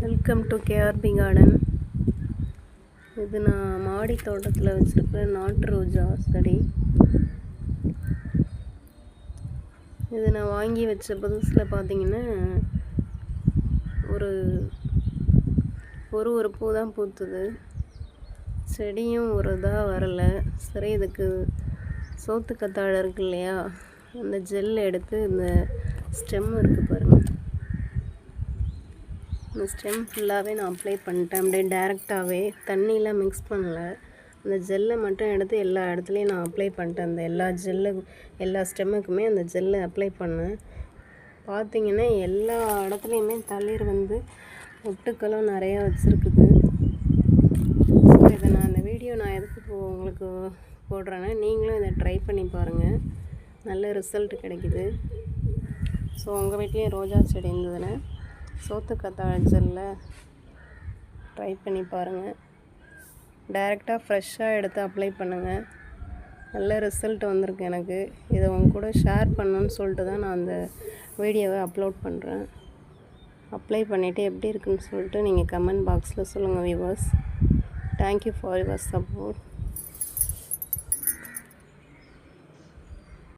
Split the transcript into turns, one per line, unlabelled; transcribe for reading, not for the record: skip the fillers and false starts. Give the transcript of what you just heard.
Welcome to KRP garden. இது நான் மாடி தோட்டத்தில் வச்சுருக்கிற நாட்டு ரோஜா செடி. இது நான் வாங்கி வச்ச புதுசில் பார்த்தீங்கன்னா ஒரு பூ தான் பூத்துது. செடியும் ஒரு இதாக வரலை. சரி, இதுக்கு சோத்துக்கத்தாழை இருக்கு இல்லையா, அந்த ஜெல் எடுத்து இந்த ஸ்டெம் இருக்குது பாருங்கள், இந்த ஸ்டெம் ஃபுல்லாகவே நான் அப்ளை பண்ணிட்டேன். அப்படியே டேரெக்டாகவே தண்ணியெலாம் மிக்ஸ் பண்ணல. அந்த ஜெல்லை மட்டும் எடுத்து எல்லா இடத்துலையும் நான் அப்ளை பண்ணிட்டேன். அந்த எல்லா ஸ்டெம்முக்குமே அந்த ஜெல்லை அப்ளை பண்ணேன். பார்த்திங்கன்னா எல்லா இடத்துலையுமே தளிர் ஒட்டுக்களும் நிறையா வச்சுருக்குது. ஸோ இதை நான் அந்த வீடியோ நான் எதுக்கு உங்களுக்கு போடுறேன்னா, நீங்களும் இதை ட்ரை பண்ணி பாருங்கள், நல்ல ரிசல்ட் கிடைக்குது. ஸோ உங்கள் வீட்லேயும் ரோஜா செடி இருந்ததுன்னா சோத்துக்கத்தாழை ஜெல்லை ட்ரை பண்ணி பாருங்கள். டைரெக்டாக ஃப்ரெஷ்ஷாக எடுத்து அப்ளை பண்ணுங்கள். நல்ல ரிசல்ட் வந்திருக்கு எனக்கு. இதை உங்க கூட ஷேர் பண்ணணுன்னு சொல்லிட்டு தான் நான் அந்த வீடியோவை அப்லோட் பண்ணுறேன். அப்ளை பண்ணிவிட்டு எப்படி இருக்குன்னு சொல்லிட்டு நீங்கள் கமெண்ட் பாக்ஸில் சொல்லுங்கள் viewers. Thank you for your support.